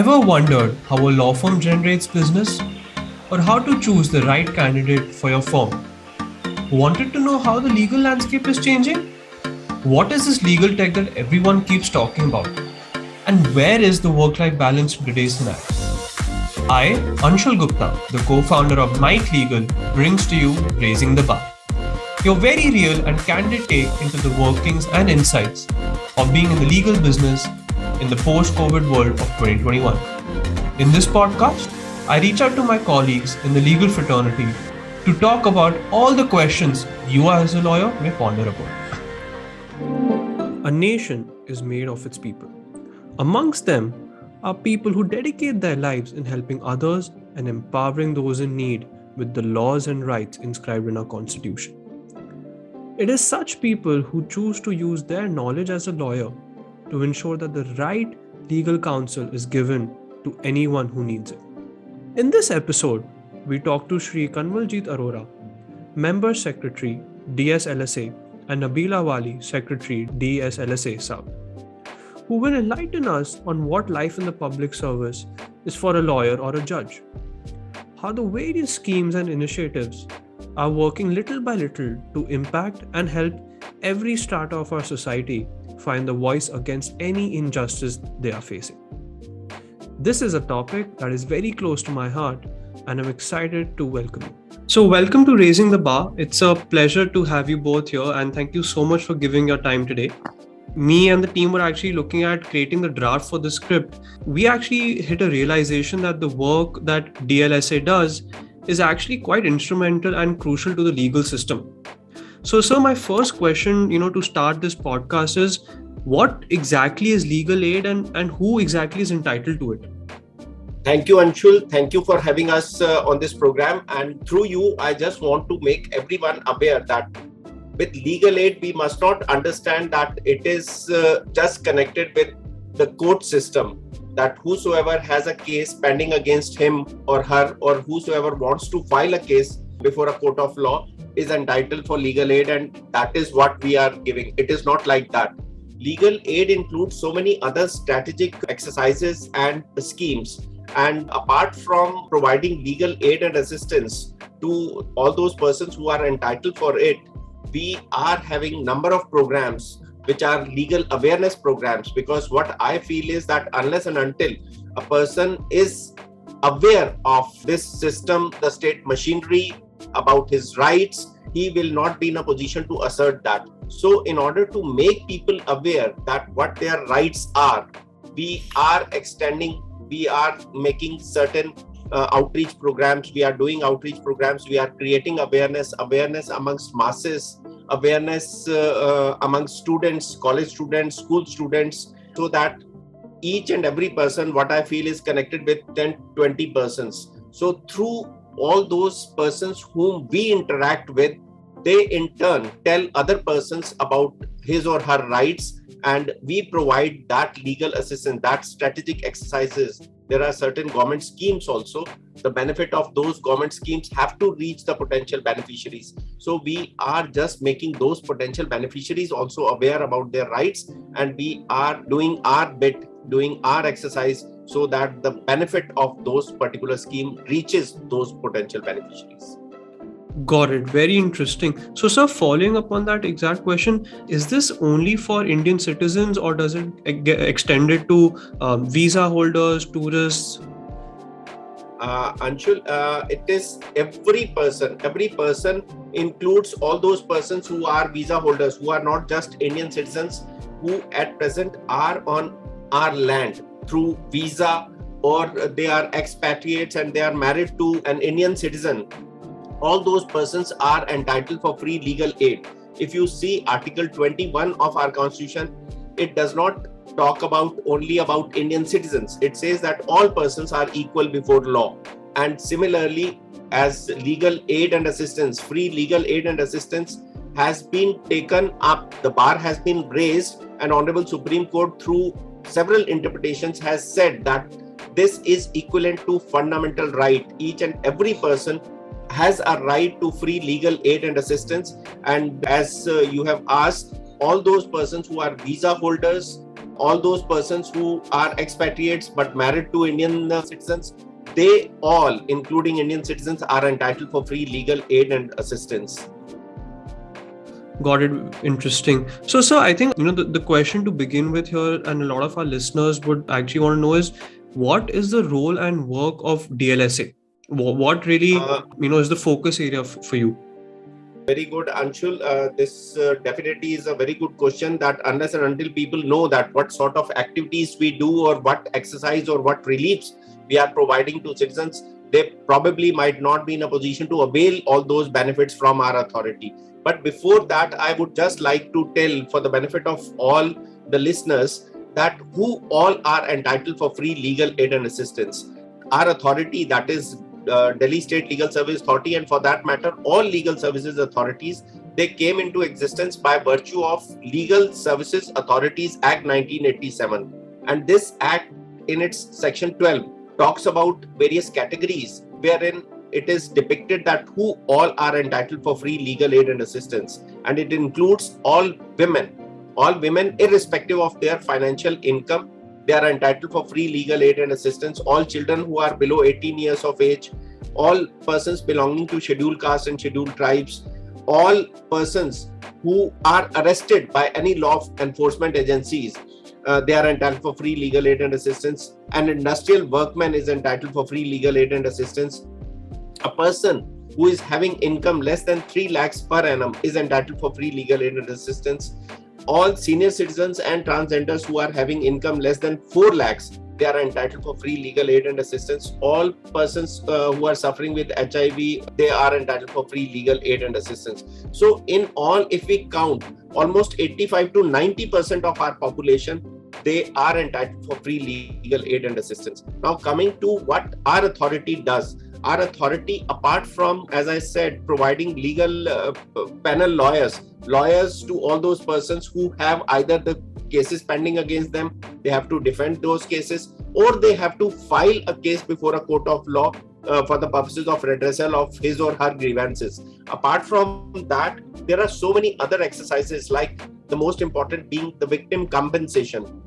Ever wondered how a law firm generates business? Or how to choose the right candidate for your firm? Wanted to know how the legal landscape is changing? What is this legal tech that everyone keeps talking about? And where is the work-life balance in today's scenario? I, Anshul Gupta, the co-founder of Might Legal, brings to you Raising the Bar, your very real and candid take into the workings and insights of being in the legal business in the post-COVID world of 2021. In this podcast, I reach out to my colleagues in the legal fraternity to talk about all the questions you as a lawyer may ponder upon. A nation is made of its people. Amongst them are people who dedicate their lives in helping others and empowering those in need with the laws and rights inscribed in our Constitution. It is such people who choose to use their knowledge as a lawyer to ensure that the right legal counsel is given to anyone who needs it. In this episode, we talk to Shri Kanwaljeet Arora, Member Secretary, DSLSA, and Nabeela Wali, Secretary, DSLSA Sub, who will enlighten us on what life in the public service is for a lawyer or a judge, how the various schemes and initiatives are working little by little to impact and help every strata of our society find the voice against any injustice they are facing. This is a topic that is very close to my heart, and I'm excited to welcome you. So welcome to Raising the Bar. It's a pleasure to have you both here, and thank you so much for giving your time today. Me and the team were actually looking at creating the draft for the script. We actually hit a realization that the work that DLSA does is actually quite instrumental and crucial to the legal system. So, sir, my first question, to start this podcast is, what exactly is legal aid and who exactly is entitled to it? Thank you, Anshul. Thank you for having us on this program. And through you, I just want to make everyone aware that with legal aid, we must not understand that it is just connected with the court system, that whosoever has a case pending against him or her, or whosoever wants to file a case before a court of law is entitled for legal aid, and that is what we are giving. It is not like that. Legal aid includes so many other strategic exercises and schemes. And apart from providing legal aid and assistance to all those persons who are entitled for it, we are having number of programs which are legal awareness programs, because what I feel is that unless and until a person is aware of this system, the state machinery, about his rights, he will not be in a position to assert that. So in order to make people aware that what their rights are, we are making certain outreach programs. We are doing outreach programs. We are creating awareness amongst masses, awareness amongst students, college students, school students, so that each and every person, what I feel, is connected with 10, 20 persons. So through all those persons whom we interact with, they in turn tell other persons about his or her rights, and we provide that legal assistance, that strategic exercises. There are certain government schemes also. The benefit of those government schemes have to reach the potential beneficiaries. So we are just making those potential beneficiaries also aware about their rights, and we are doing our bit, doing our exercise, so that the benefit of those particular scheme reaches those potential beneficiaries. Got it. Very interesting. So, sir, following up on that exact question, is this only for Indian citizens, or does it get extended to visa holders, tourists? Anshul, it is every person. Every person includes all those persons who are visa holders, who are not just Indian citizens, who at present are on our land through visa, or they are expatriates and they are married to an Indian citizen. All those persons are entitled for free legal aid. If you see Article 21 of our Constitution, it does not talk only about Indian citizens. It says that all persons are equal before law. And similarly, as legal aid and assistance, free legal aid and assistance has been taken up, the bar has been raised, and Honorable Supreme Court through several interpretations has said that this is equivalent to fundamental right. Each and every person has a right to free legal aid and assistance. And as you have asked, all those persons who are visa holders, all those persons who are expatriates but married to Indian citizens, they all, including Indian citizens, are entitled for free legal aid and assistance. Got it. Interesting. So I think, the question to begin with here, and a lot of our listeners would actually want to know, is what is the role and work of DLSA? What really, is the focus area for you? Very good, Anshul. This definitely is a very good question, that unless and until people know that what sort of activities we do or what exercise or what reliefs we are providing to citizens, they probably might not be in a position to avail all those benefits from our authority. But before that, I would just like to tell, for the benefit of all the listeners, that who all are entitled for free legal aid and assistance. Our authority, that is Delhi State Legal Service Authority, and for that matter, all legal services authorities, they came into existence by virtue of Legal Services Authorities Act 1987. And this act, in its section 12, talks about various categories wherein it is depicted that who all are entitled for free legal aid and assistance. And it includes all women irrespective of their financial income. They are entitled for free legal aid and assistance. All children who are below 18 years of age, all persons belonging to scheduled castes and scheduled tribes, all persons who are arrested by any law enforcement agencies, they are entitled for free legal aid and assistance. An industrial workman is entitled for free legal aid and assistance. A person who is having income less than 3 lakhs per annum is entitled for free legal aid and assistance. All senior citizens and transgenders who are having income less than 4 lakhs, they are entitled for free legal aid and assistance. All persons who are suffering with HIV, they are entitled for free legal aid and assistance. So in all, if we count, almost 85 to 90% of our population, they are entitled for free legal aid and assistance. Now coming to what our authority does. Our authority, apart from, as I said, providing legal panel lawyers to all those persons who have either the cases pending against them, they have to defend those cases, or they have to file a case before a court of law for the purposes of redressal of his or her grievances. Apart from that, there are so many other exercises, like the most important being the victim compensation.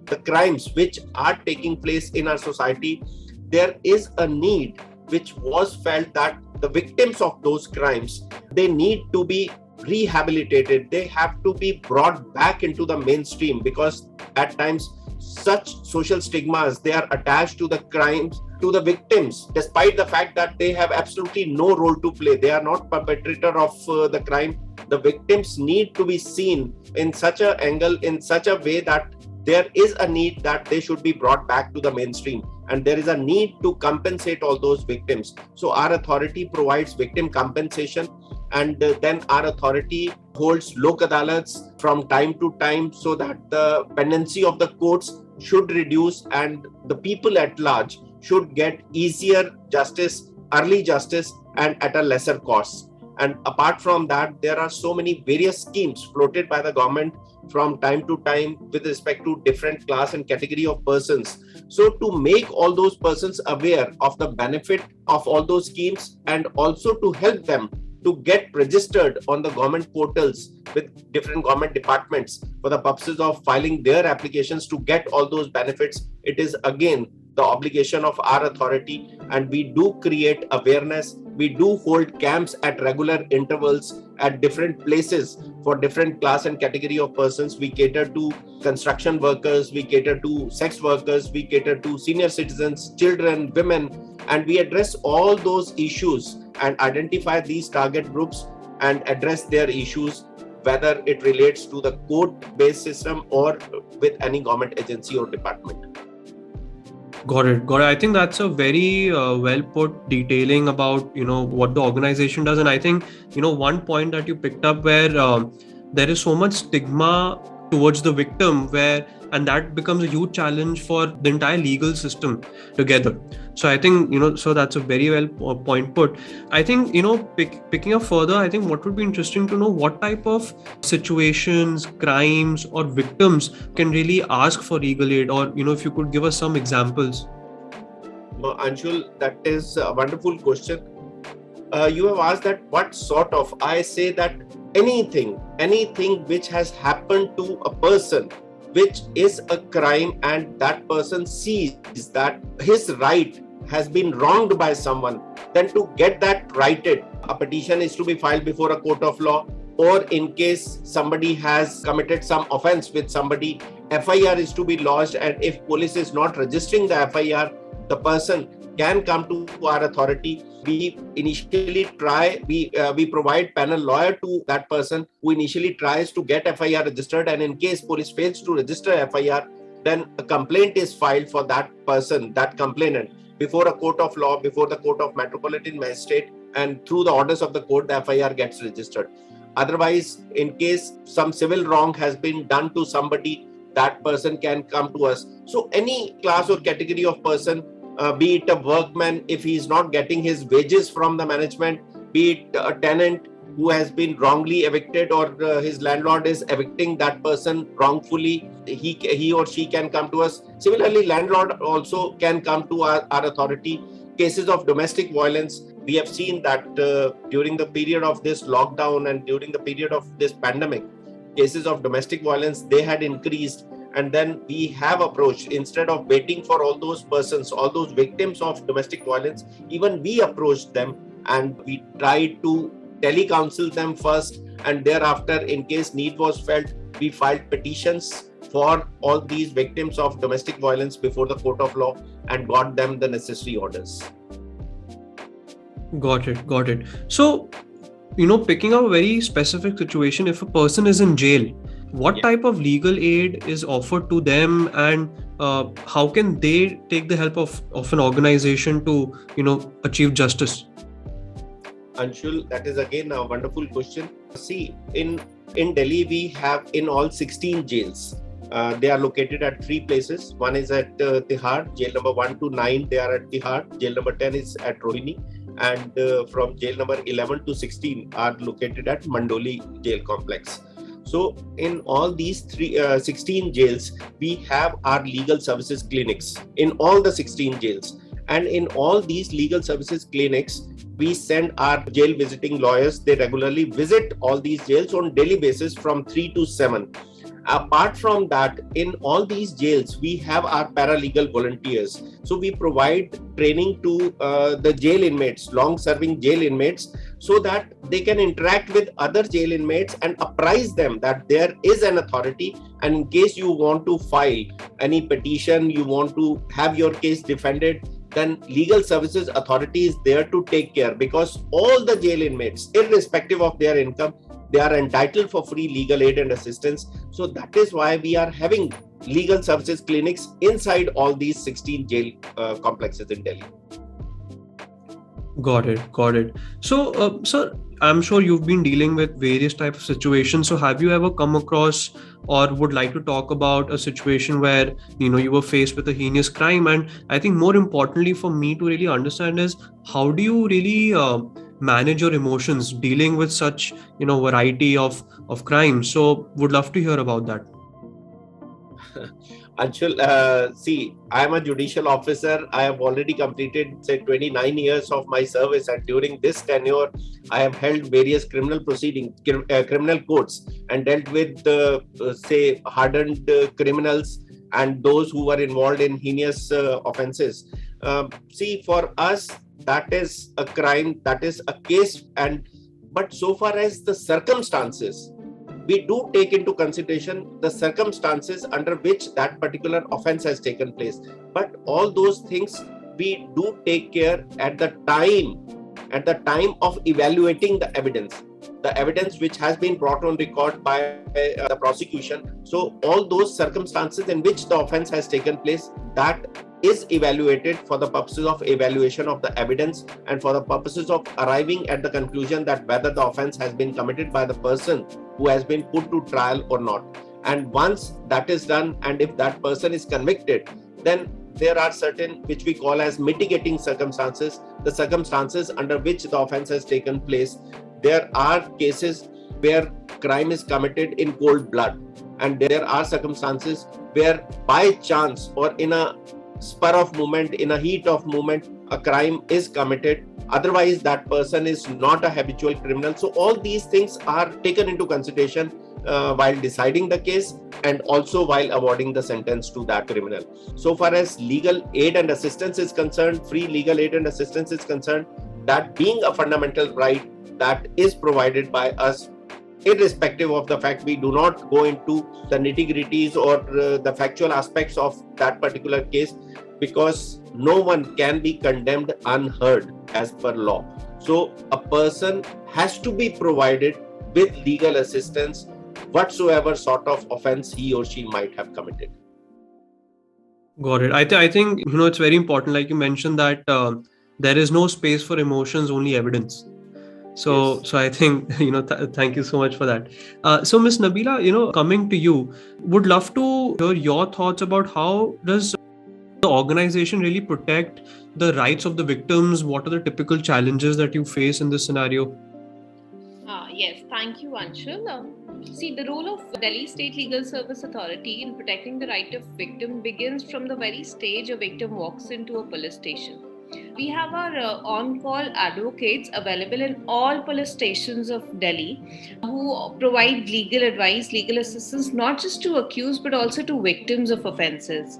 The crimes which are taking place in our society, there is a need which was felt that the victims of those crimes, they need to be rehabilitated. They have to be brought back into the mainstream, because at times such social stigmas, they are attached to the crimes, to the victims, despite the fact that they have absolutely no role to play. They are not perpetrator of the crime. The victims need to be seen in such an angle, in such a way that there is a need that they should be brought back to the mainstream, and there is a need to compensate all those victims. So our authority provides victim compensation, and then our authority holds lok adalats from time to time, so that the pendency of the courts should reduce and the people at large should get easier justice, early justice, and at a lesser cost. And apart from that, there are so many various schemes floated by the government from time to time with respect to different class and category of persons. So to make all those persons aware of the benefit of all those schemes, and also to help them to get registered on the government portals with different government departments for the purposes of filing their applications to get all those benefits, it is again the obligation of our authority. And we do create awareness. We do hold camps at regular intervals at different places for different class and category of persons. We cater to construction workers, we cater to sex workers, we cater to senior citizens, children, women, and we address all those issues and identify these target groups and address their issues, whether it relates to the court-based system or with any government agency or department. Got it. I think that's a very well put detailing about, what the organization does. And I think, one point that you picked up where there is so much stigma towards the victim, and that becomes a huge challenge for the entire legal system together. So I think, so that's a very well point put. I think, picking up further, I think what would be interesting to know, what type of situations, crimes or victims can really ask for legal aid, or, if you could give us some examples. Anshul, that is a wonderful question. You have asked that what sort of, I say that anything which has happened to a person which is a crime and that person sees that his right has been wronged by someone, then to get that righted, a petition is to be filed before a court of law, or in case somebody has committed some offense with somebody, FIR is to be lodged, and if police is not registering the FIR, the person can come to our authority. We initially we provide panel lawyer to that person who initially tries to get FIR registered, and in case police fails to register FIR, then a complaint is filed for that person, that complainant, before a court of law, before the court of metropolitan magistrate, and through the orders of the court, the FIR gets registered. Otherwise, in case some civil wrong has been done to somebody, that person can come to us. So any class or category of person, be it a workman, if he is not getting his wages from the management, be it a tenant who has been wrongly evicted, or his landlord is evicting that person wrongfully, he or she can come to us. Similarly, landlord also can come to our authority. Cases of domestic violence, we have seen that during the period of this lockdown and during the period of this pandemic, cases of domestic violence, they had increased. And then we have approached, instead of waiting for all those persons, all those victims of domestic violence, even we approached them and we tried to telecounsel them first, and thereafter, in case need was felt, we filed petitions for all these victims of domestic violence before the court of law and got them the necessary orders. Got it. So, picking up a very specific situation, if a person is in jail, what type of legal aid is offered to them, and how can they take the help of an organization to, achieve justice? Anshul, that is again a wonderful question. See, in Delhi, we have in all 16 jails. They are located at 3 places. One is at Tihar, jail number 1 to 9, they are at Tihar. Jail number 10 is at Rohini. And from jail number 11 to 16 are located at Mandoli jail complex. So in all these 16 jails, we have our legal services clinics in all the 16 jails. And in all these legal services clinics, we send our jail visiting lawyers. They regularly visit all these jails on daily basis from 3 to 7. Apart from that, in all these jails, we have our paralegal volunteers. So we provide training to the jail inmates, long-serving jail inmates, so that they can interact with other jail inmates and apprise them that there is an authority. And in case you want to file any petition, you want to have your case defended, then legal services authority is there to take care, because all the jail inmates, irrespective of their income, they are entitled for free legal aid and assistance. So that is why we are having legal services clinics inside all these 16 jail complexes in Delhi. Got it. So, sir, I'm sure you've been dealing with various types of situations. So have you ever come across or would like to talk about a situation where, you were faced with a heinous crime? And I think more importantly for me to really understand is, how do you really manage your emotions dealing with such, variety of crimes? So would love to hear about that. Anshul, see, I am a judicial officer. I have already completed, 29 years of my service, and during this tenure, I have held various criminal proceedings, criminal courts, and dealt with, hardened criminals and those who were involved in heinous offences. See, for us, that is a crime, that is a case, but so far as the circumstances, we do take into consideration the circumstances under which that particular offense has taken place. But all those things we do take care at the time of evaluating the evidence which has been brought on record by the prosecution. So all those circumstances in which the offense has taken place, that is evaluated for the purposes of evaluation of the evidence and for the purposes of arriving at the conclusion that whether the offense has been committed by the person who has been put to trial or not. And once that is done, and if that person is convicted, then there are certain which we call as mitigating circumstances, the circumstances under which the offense has taken place. There are cases where crime is committed in cold blood, and there are circumstances where by chance or in a spur of moment, in a heat of moment, a crime is committed. Otherwise, that person is not a habitual criminal. So all these things are taken into consideration while deciding the case and also while awarding the sentence to that criminal. So far as legal aid and assistance is concerned, free legal aid and assistance is concerned, that being a fundamental right that is provided by us, irrespective of the fact we do not go into the nitty-gritties or the factual aspects of that particular case, because no one can be condemned unheard as per law. So a person has to be provided with legal assistance whatsoever sort of offense he or she might have committed. Got it. I think it's very important, like you mentioned, that there is no space for emotions, only evidence. So I think thank you so much for that. So Miss Nabeela, coming to you, would love to hear your thoughts about how does the organization really protect the rights of the victims? What are the typical challenges that you face in this scenario? Yes, thank you, Anshul. See, the role of Delhi State Legal Service Authority in protecting the right of victim begins from the very stage a victim walks into a police station. We have our on-call advocates available in all police stations of Delhi who provide legal advice, legal assistance, not just to accused but also to victims of offences.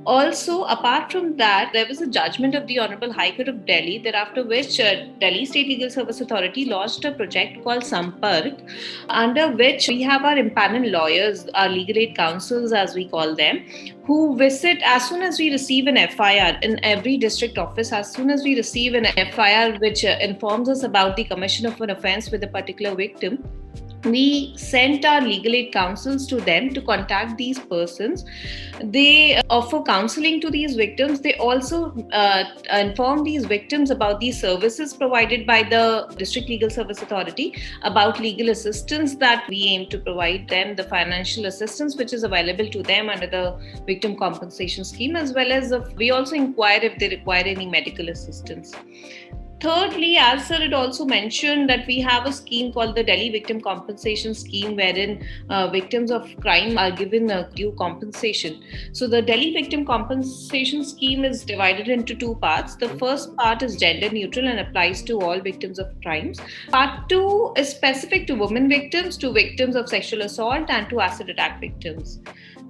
Also, apart from that, there was a judgment of the Honorable High Court of Delhi, thereafter which Delhi State Legal Service Authority launched a project called Sampark, under which we have our impaneled lawyers, our legal aid counsels as we call them, who visit as soon as we receive an FIR in every district office, as soon as we receive an FIR which informs us about the commission of an offence with a particular victim. We sent our legal aid counsels to them to contact these persons. They offer counseling to these victims. They also inform these victims about the services provided by the District Legal Service Authority, about legal assistance that we aim to provide them, the financial assistance which is available to them under the Victim Compensation Scheme, as well as we also inquire if they require any medical assistance. Thirdly, as sir had also mentioned, that we have a scheme called the Delhi Victim Compensation Scheme, wherein victims of crime are given due compensation. So the Delhi Victim Compensation Scheme is divided into two parts. The first part is gender neutral and applies to all victims of crimes. Part 2 is specific to women victims, to victims of sexual assault and to acid attack victims.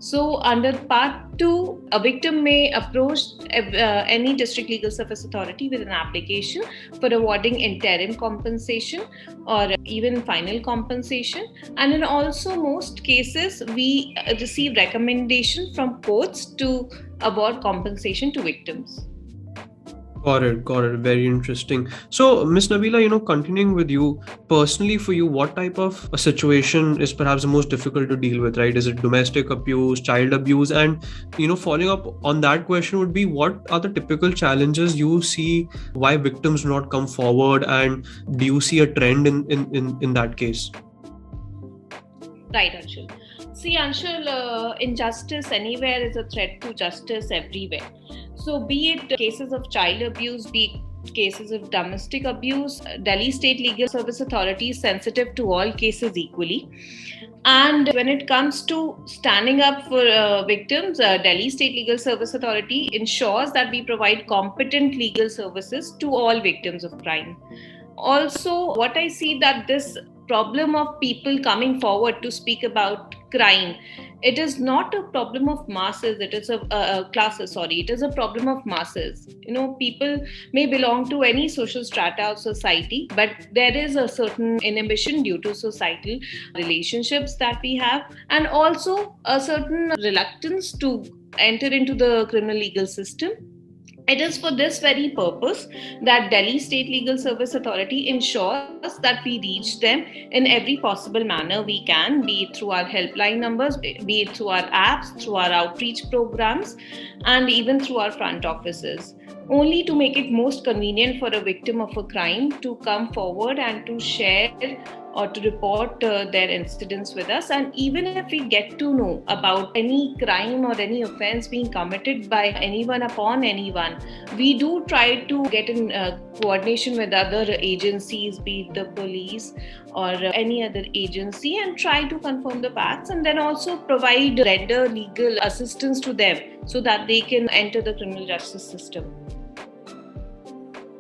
So under part 2, a victim may approach any district legal service authority with an application for awarding interim compensation or even final compensation. And in also most cases, we receive recommendation from courts to award compensation to victims. Got it. Very interesting. So, Miss Nabeela, continuing with you, personally for you, what type of a situation is perhaps the most difficult to deal with, right? Is it domestic abuse, child abuse? And, following up on that question would be, what are the typical challenges you see why victims do not come forward? And do you see a trend in that case? Right, Anshul. See, Anshul, injustice anywhere is a threat to justice everywhere. So be it cases of child abuse, be it cases of domestic abuse, Delhi State Legal Service Authority is sensitive to all cases equally. And when it comes to standing up for victims, Delhi State Legal Service Authority ensures that we provide competent legal services to all victims of crime. Also, what I see that this problem of people coming forward to speak about crime, it is not a problem of masses, it is it is a problem of masses. People may belong to any social strata of society, but there is a certain inhibition due to societal relationships that we have, and also a certain reluctance to enter into the criminal legal system. It is for this very purpose that Delhi State Legal Service Authority ensures that we reach them in every possible manner we can, be it through our helpline numbers, be it through our apps, through our outreach programs, and even through our front offices, only to make it most convenient for a victim of a crime to come forward and to share or to report their incidents with us. And even if we get to know about any crime or any offense being committed by anyone upon anyone, we do try to get in coordination with other agencies, be it the police or any other agency, and try to confirm the facts, and then also render legal assistance to them so that they can enter the criminal justice system.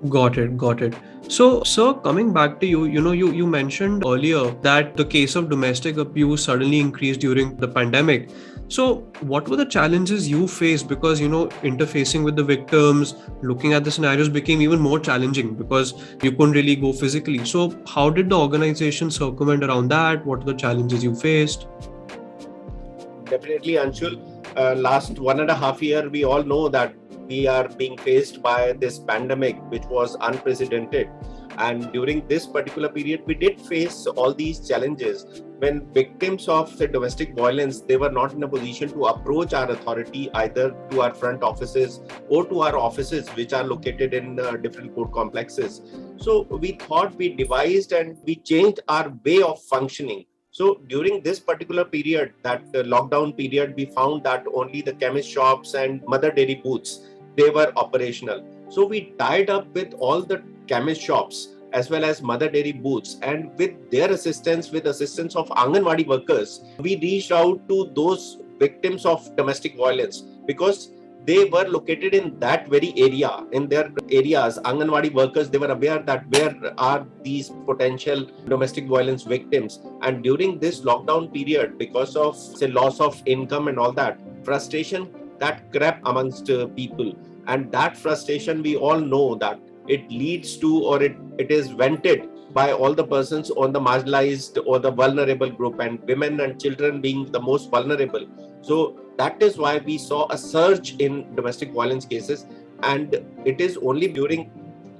Got it, got it. So, sir, coming back to you, you mentioned earlier that the case of domestic abuse suddenly increased during the pandemic. So, what were the challenges you faced? Because, interfacing with the victims, looking at the scenarios became even more challenging because you couldn't really go physically. So, how did the organization circumvent around that? What were the challenges you faced? Definitely, Anshul. Last 1.5 year, we all know that we are being faced by this pandemic, which was unprecedented. And during this particular period, we did face all these challenges. When victims of say, domestic violence, they were not in a position to approach our authority either to our front offices or to our offices, which are located in different court complexes. So we thought, we devised and we changed our way of functioning. So during this particular period, that lockdown period, we found that only the chemist shops and mother dairy booths, they were operational. So we tied up with all the chemist shops as well as mother dairy booths, and with their assistance, with assistance of Anganwadi workers, we reached out to those victims of domestic violence because they were located in that very area, in their areas. Anganwadi workers, they were aware that where are these potential domestic violence victims. And during this lockdown period, because of say loss of income and all that, frustration that crept amongst people. And that frustration, we all know that it leads to, or it is vented by all the persons on the marginalized or the vulnerable group, and women and children being the most vulnerable. So that is why we saw a surge in domestic violence cases. And it is only during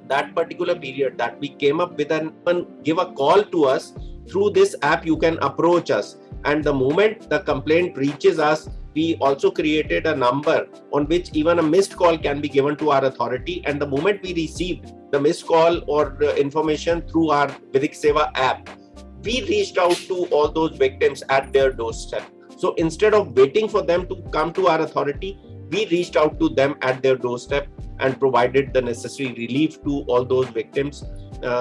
that particular period that we came up with an give a call to us through this app. You can approach us, and the moment the complaint reaches us, we also created a number on which even a missed call can be given to our authority. And the moment we received the missed call or information through our Vidik Seva app, we reached out to all those victims at their doorstep. So instead of waiting for them to come to our authority, we reached out to them at their doorstep and provided the necessary relief to all those victims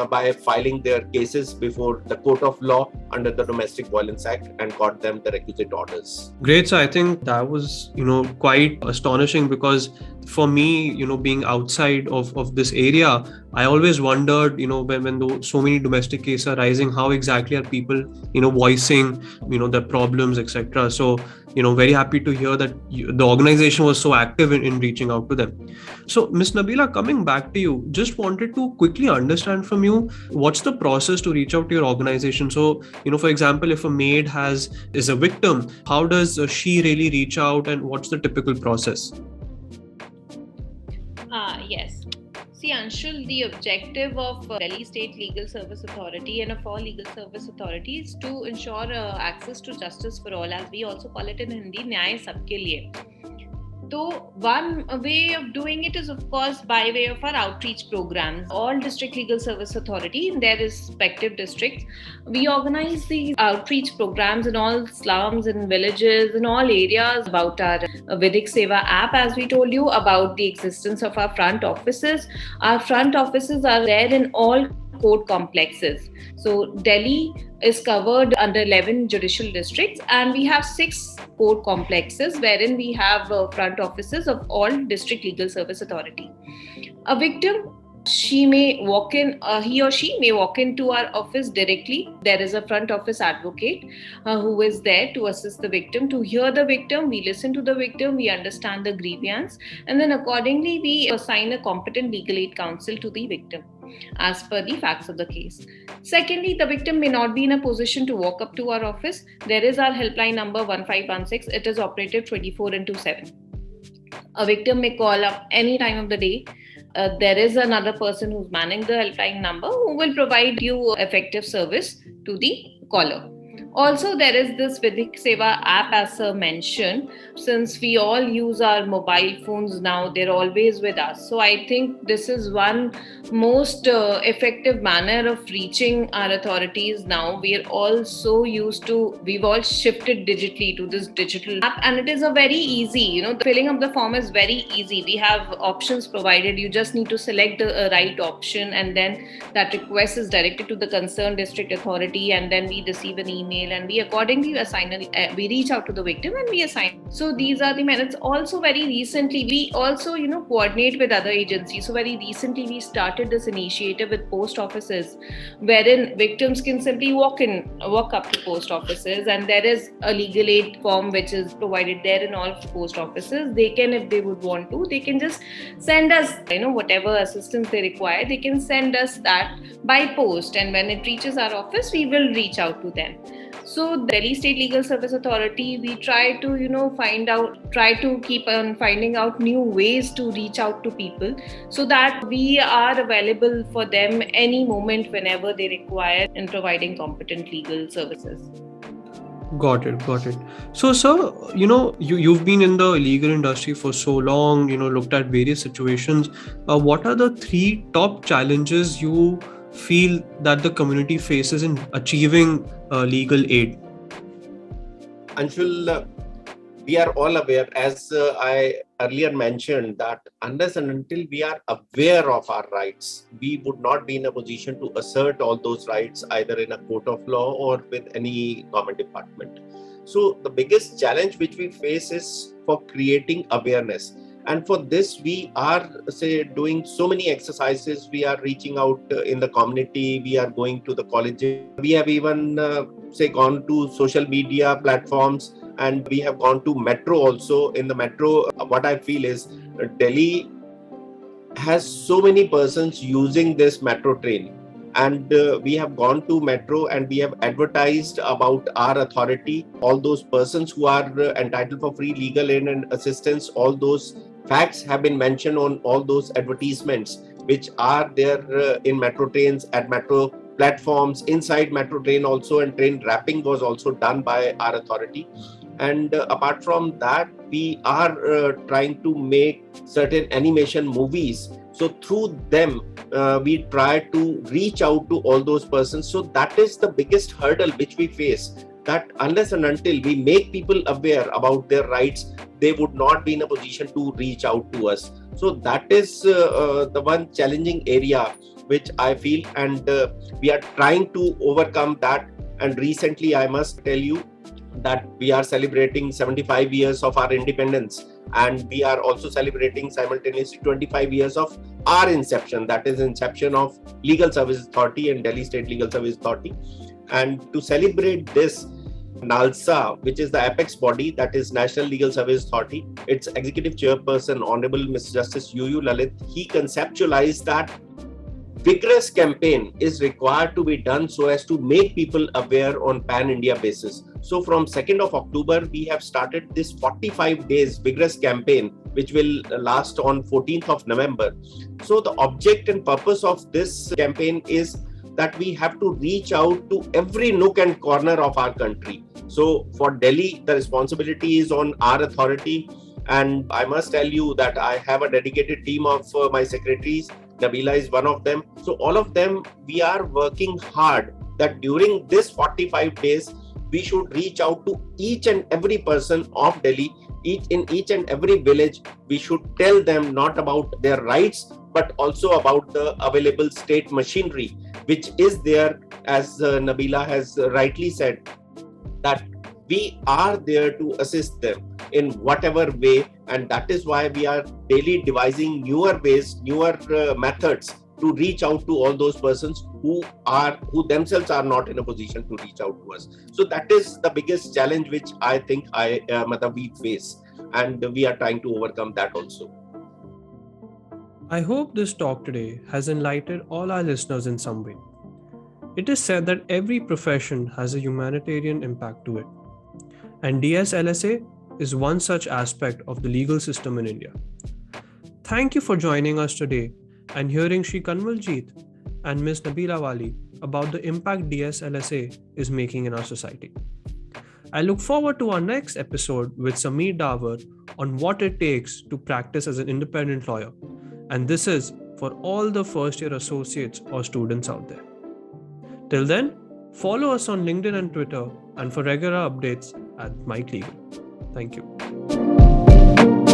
by filing their cases before the court of law under the Domestic Violence Act and got them the requisite orders. Great. So I think that was, quite astonishing because for me, being outside of this area, I always wondered, when so many domestic cases are rising, how exactly are people, voicing, their problems, etc. So, very happy to hear that the organization was so active in reaching out to them. So, Ms. Nabeela, coming back to you, just wanted to quickly understand from you, what's the process to reach out to your organization? So, for example, if a maid is a victim, how does she really reach out, and what's the typical process? Yes. See, Anshul, the objective of Delhi State Legal Service Authority and of all legal service authorities is to ensure access to justice for all, as we also call it in Hindi, Nyay Sabke Liye. So one way of doing it is, of course, by way of our outreach programs. All district legal service authority in their respective districts, we organize these outreach programs in all slums and villages, in all areas, about our Vidik Seva app, as we told you, about the existence of our front offices. Our front offices are there in all court complexes. So Delhi is covered under 11 judicial districts, and we have 6 court complexes wherein we have front offices of all district legal service authority. A victim, he or she may walk into our office directly. There is a front office advocate who is there to assist the victim, to hear the victim. We listen to the victim, we understand the grievance, and then accordingly we assign a competent legal aid counsel to the victim as per the facts of the case. Secondly, the victim may not be in a position to walk up to our office. There is our helpline number 1516. It is operative 24/7. A victim may call up any time of the day. There is another person who's manning the helpline number who will provide you effective service to the caller. Also, there is this Vidik Seva app, as mentioned. Since we all use our mobile phones now, they're always with us. So I think this is one most effective manner of reaching our authorities now. We're all so used to, we've all shifted digitally to this digital app, and it is a very easy, the filling of the form is very easy. We have options provided. You just need to select the right option, and then that request is directed to the concerned district authority, and then we receive an email email, and we accordingly we reach out to the victim and we assign. So these are the methods. Also, very recently, we also coordinate with other agencies. So very recently, we started this initiative with post offices, wherein victims can simply walk up to post offices, and there is a legal aid form which is provided there in all post offices. They can, if they would want to, they can just send us whatever assistance they require. They can send us that by post, and when it reaches our office, we will reach out to them. So Delhi State Legal Service Authority, we try to keep on finding out new ways to reach out to people, so that we are available for them any moment whenever they require in providing competent legal services. Got it. So, sir, you've been in the legal industry for so long, looked at various situations. What are the 3 top challenges you feel that the community faces in achieving legal aid? Anshul, we are all aware, as I earlier mentioned, that unless and until we are aware of our rights, we would not be in a position to assert all those rights either in a court of law or with any government department. So the biggest challenge which we face is for creating awareness. And for this, we are, doing so many exercises. We are reaching out in the community. We are going to the colleges. We have even, gone to social media platforms, and we have gone to metro also. In the metro, what I feel is Delhi has so many persons using this metro train. And we have gone to metro and we have advertised about our authority. All those persons who are entitled for free legal aid and assistance, all those facts have been mentioned on all those advertisements which are there in metro trains, at metro platforms, inside metro train also, and train wrapping was also done by our authority. And apart from that, we are trying to make certain animation movies. So through them, we try to reach out to all those persons. So that is the biggest hurdle which we face, that unless and until we make people aware about their rights, they would not be in a position to reach out to us. So that is the one challenging area which I feel, and we are trying to overcome that. And recently, I must tell you that we are celebrating 75 years of our independence, and we are also celebrating simultaneously 25 years of our inception, that is inception of Legal Service Authority and Delhi State Legal Service Authority. And to celebrate this, NALSA, which is the apex body, that is National Legal Service Authority, its executive chairperson, Honorable Mr. Justice UU Lalit, he conceptualized that vigorous campaign is required to be done so as to make people aware on pan-India basis. So from 2nd of October, we have started this 45 days vigorous campaign, which will last on 14th of November. So the object and purpose of this campaign is that we have to reach out to every nook and corner of our country. So for Delhi, the responsibility is on our authority. And I must tell you that I have a dedicated team of my secretaries. Nabeela is one of them. So all of them, we are working hard that during this 45 days, we should reach out to each and every person of Delhi, in each and every village. We should tell them not about their rights, but also about the available state machinery, which is there, as Nabeela has rightly said, that we are there to assist them in whatever way. And that is why we are daily devising newer ways, newer methods to reach out to all those persons who themselves are not in a position to reach out to us. So that is the biggest challenge which I think we face, and we are trying to overcome that also. I hope this talk today has enlightened all our listeners in some way. It is said that every profession has a humanitarian impact to it, and DSLSA is one such aspect of the legal system in India. Thank you for joining us today and hearing Shri Kanwaljeet and Ms. Nabeela Wali about the impact DSLSA is making in our society. I look forward to our next episode with Sameer Dawar on what it takes to practice as an independent lawyer. And this is for all the first-year associates or students out there. Till then, follow us on LinkedIn and Twitter, and for regular updates at Mike Legal. Thank you.